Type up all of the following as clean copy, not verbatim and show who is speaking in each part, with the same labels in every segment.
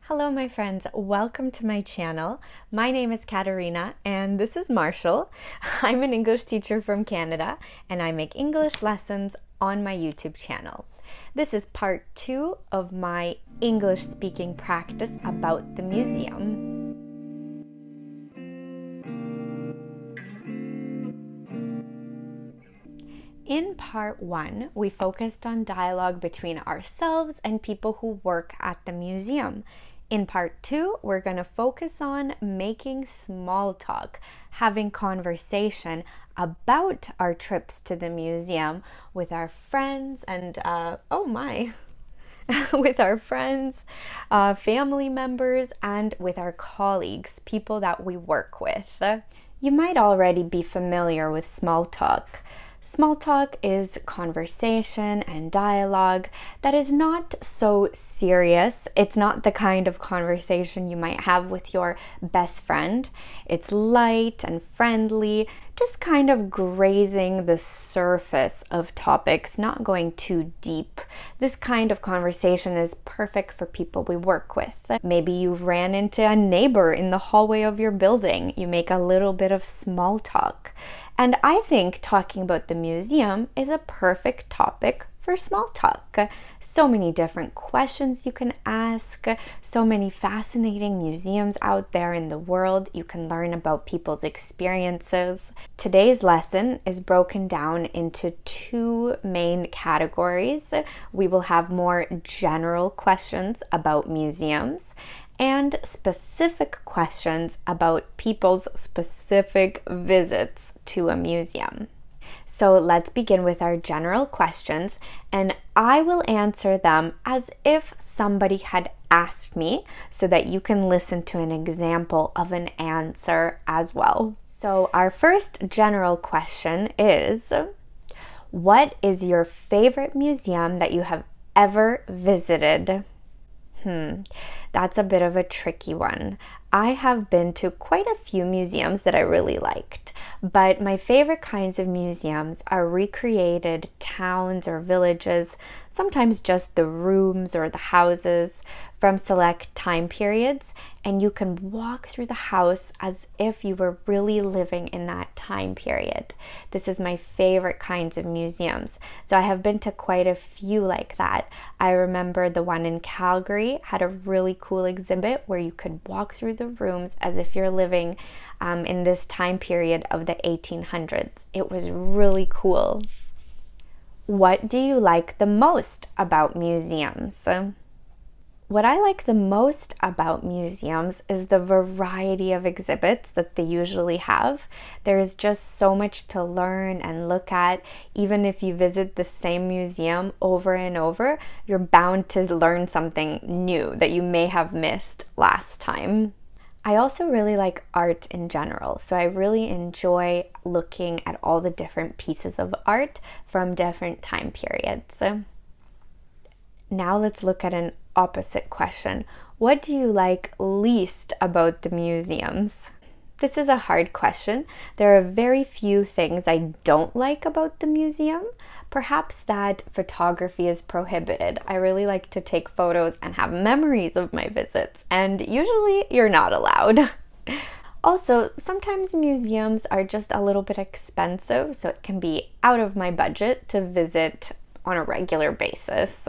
Speaker 1: Hello my friends, welcome to my channel. My name is Katarina and this is Marshall. I'm an English teacher from Canada and I make English lessons on my YouTube channel. This is part 2 of my English speaking practice about the museum. In part 1, we focused on dialogue between ourselves and people who work at the museum. In part 2, we're going to focus on making small talk, having conversation about our trips to the museum with our friends and, with our friends, family members, and with our colleagues, people that we work with. You might already be familiar with small talk. Small talk is conversation and dialogue that is not so serious. It's not the kind of conversation you might have with your best friend. It's light and friendly, just kind of grazing the surface of topics, not going too deep. This kind of conversation is perfect for people we work with. Maybe you ran into a neighbor in the hallway of your building. You make a little bit of small talk. And I think talking about the museum is a perfect topic for small talk. So many different questions you can ask, so many fascinating museums out there in the world. You can learn about people's experiences. Today's lesson is broken down into 2 main categories. We will have more general questions about museums and specific questions about people's specific visits to a museum. So let's begin with our general questions, and I will answer them as if somebody had asked me so that you can listen to an example of an answer as well. So our first general question is, what is your favorite museum that you have ever visited? That's a bit of a tricky one. I have been to quite a few museums that I really liked, but my favorite kinds of museums are recreated towns or villages, sometimes just the rooms or the houses from select time periods, and you can walk through the house as if you were really living in that time period. This is my favorite kinds of museums. So I have been to quite a few like that. I remember the one in Calgary had a really cool exhibit where you could walk through the rooms as if you're living in this time period of the 1800s. It was really cool. What do you like the most about museums? What I like the most about museums is the variety of exhibits that they usually have. There is just so much to learn and look at. Even if you visit the same museum over and over, you're bound to learn something new that you may have missed last time. I also really like art in general, so I really enjoy looking at all the different pieces of art from different time periods. Now let's look at an opposite question. What do you like least about the museums? This is a hard question. There are very few things I don't like about the museum. Perhaps that photography is prohibited. I really like to take photos and have memories of my visits, and usually you're not allowed. Also, sometimes museums are just a little bit expensive, so it can be out of my budget to visit on a regular basis.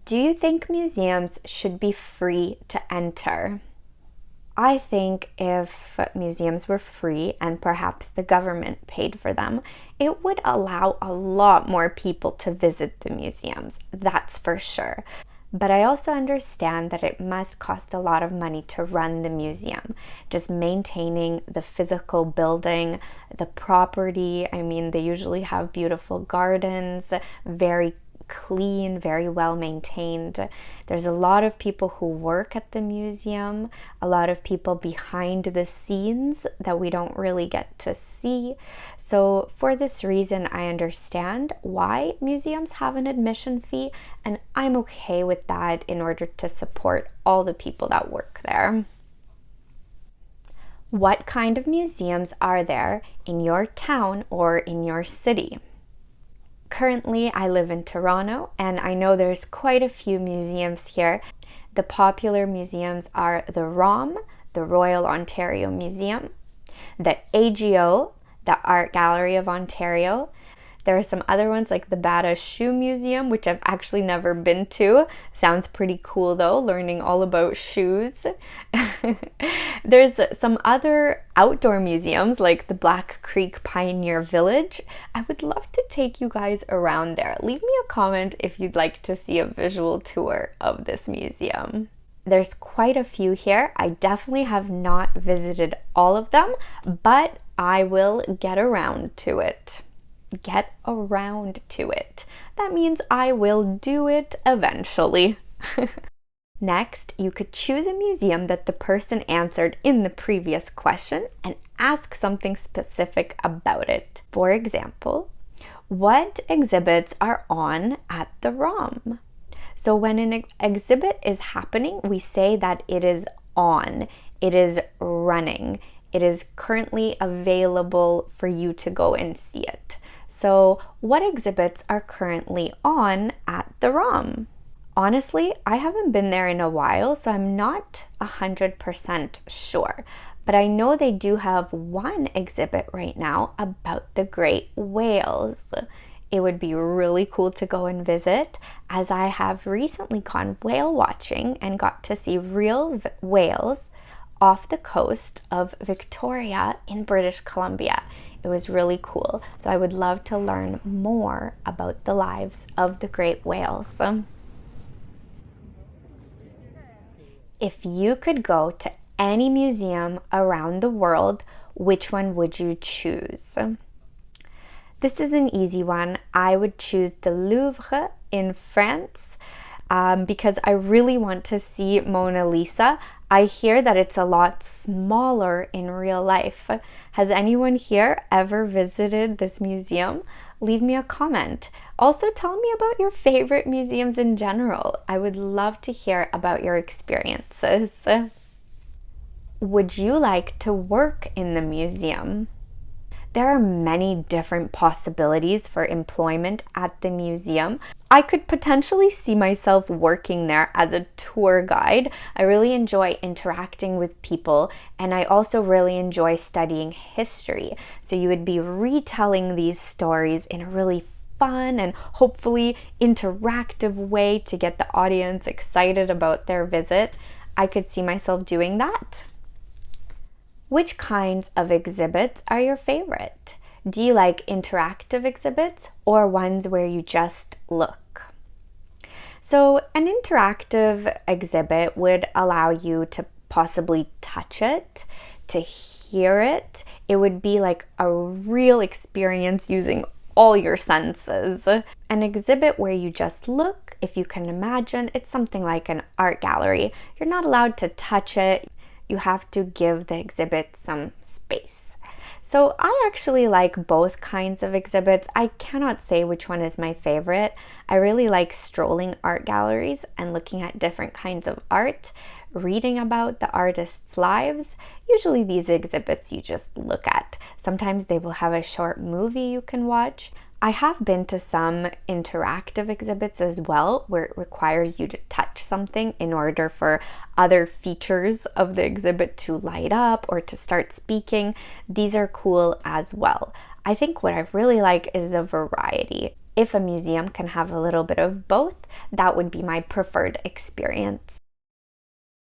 Speaker 1: Do you think museums should be free to enter? I think if museums were free and perhaps the government paid for them, it would allow a lot more people to visit the museums, that's for sure. But I also understand that it must cost a lot of money to run the museum. Just maintaining the physical building, the property. I mean, they usually have beautiful gardens, very clean, very well maintained. There's a lot of people who work at the museum, a lot of people behind the scenes that we don't really get to see. So for this reason, I understand why museums have an admission fee, and I'm okay with that in order to support all the people that work there. What kind of museums are there in your town or in your city? Currently, I live in Toronto, and I know there's quite a few museums here. The popular museums are the ROM, the Royal Ontario Museum, the AGO, the Art Gallery of Ontario. There are some other ones like the Bata Shoe Museum, which I've actually never been to. Sounds pretty cool though, learning all about shoes. There's some other outdoor museums like the Black Creek Pioneer Village. I would love to take you guys around there. Leave me a comment if you'd like to see a visual tour of this museum. There's quite a few here. I definitely have not visited all of them, but I will get around to it. Get around to it. That means I will do it eventually. Next, you could choose a museum that the person answered in the previous question and ask something specific about it. For example, what exhibits are on at the ROM? So when an exhibit is happening, we say that it is on, it is running, it is currently available for you to go and see it. So what exhibits are currently on at the ROM? Honestly, I haven't been there in a while, so I'm not 100% sure. But I know they do have one exhibit right now about the great whales. It would be really cool to go and visit, as I have recently gone whale watching and got to see real whales off the coast of Victoria in British Columbia. It was really cool. So I would love to learn more about the lives of the great whales. If you could go to any museum around the world, which one would you choose? This is an easy one. I would choose the Louvre in France because I really want to see Mona Lisa. I hear that it's a lot smaller in real life. Has anyone here ever visited this museum? Leave me a comment. Also, tell me about your favorite museums in general. I would love to hear about your experiences. Would you like to work in the museum? There are many different possibilities for employment at the museum. I could potentially see myself working there as a tour guide. I really enjoy interacting with people, and I also really enjoy studying history. So you would be retelling these stories in a really fun and hopefully interactive way to get the audience excited about their visit. I could see myself doing that. Which kinds of exhibits are your favorite? Do you like interactive exhibits or ones where you just look? So an interactive exhibit would allow you to possibly touch it, to hear it. It would be like a real experience using all your senses. An exhibit where you just look, if you can imagine, it's something like an art gallery. You're not allowed to touch it. You have to give the exhibit some space. So I actually like both kinds of exhibits. I cannot say which one is my favorite. I really like strolling art galleries and looking at different kinds of art, reading about the artists' lives. Usually these exhibits you just look at. Sometimes they will have a short movie you can watch. I have been to some interactive exhibits as well, where it requires you to touch something in order for other features of the exhibit to light up or to start speaking. These are cool as well. I think what I really like is the variety. If a museum can have a little bit of both, that would be my preferred experience.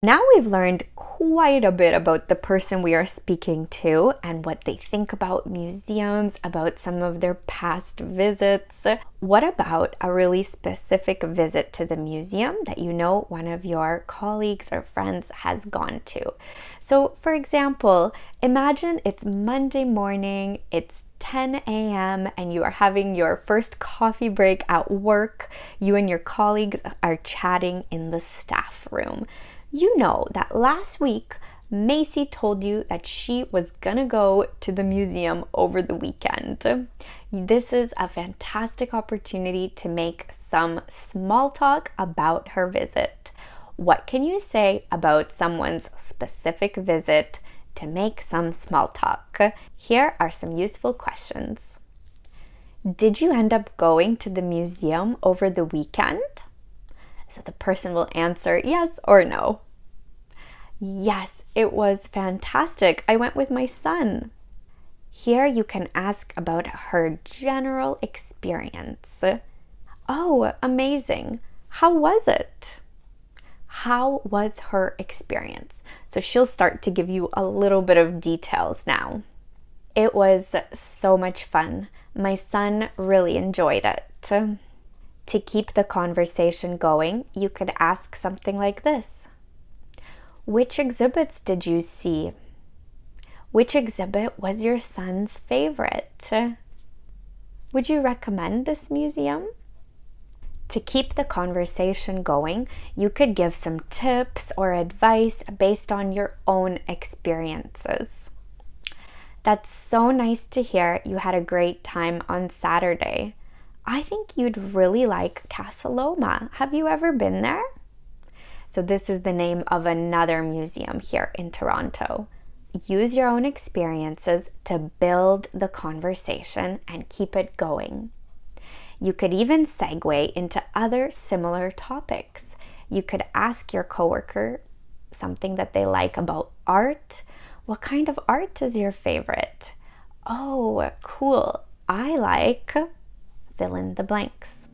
Speaker 1: Now we've learned quite a bit about the person we are speaking to and what they think about museums, about some of their past visits. What about a really specific visit to the museum that you know one of your colleagues or friends has gone to? So for example, imagine it's Monday morning, it's 10 a.m. and you are having your first coffee break at work. You and your colleagues are chatting in the staff room. You know that last week, Macy told you that she was gonna go to the museum over the weekend. This is a fantastic opportunity to make some small talk about her visit. What can you say about someone's specific visit to make some small talk? Here are some useful questions. Did you end up going to the museum over the weekend? So the person will answer yes or no. Yes, it was fantastic. I went with my son. Here you can ask about her general experience. Oh, amazing. How was it? How was her experience? So she'll start to give you a little bit of details now. It was so much fun. My son really enjoyed it. To keep the conversation going, you could ask something like this. Which exhibits did you see? Which exhibit was your son's favorite? Would you recommend this museum? To keep the conversation going, you could give some tips or advice based on your own experiences. That's so nice to hear you had a great time on Saturday. I think you'd really like Casa Loma. Have you ever been there? So this is the name of another museum here in Toronto. Use your own experiences to build the conversation and keep it going. You could even segue into other similar topics. You could ask your coworker something that they like about art. What kind of art is your favorite? Oh, cool. I like fill in the blanks.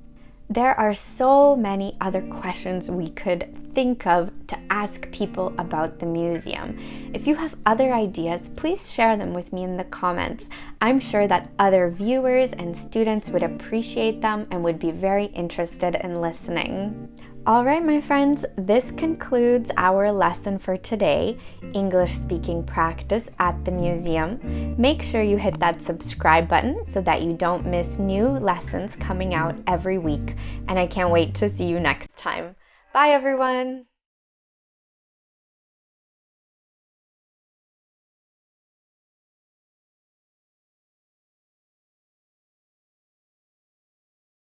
Speaker 1: There are so many other questions we could think of to ask people about the museum. If you have other ideas, please share them with me in the comments. I'm sure that other viewers and students would appreciate them and would be very interested in listening. All right, my friends, this concludes our lesson for today, English speaking practice at the museum. Make sure you hit that subscribe button so that you don't miss new lessons coming out every week. And I can't wait to see you next time. Bye, everyone.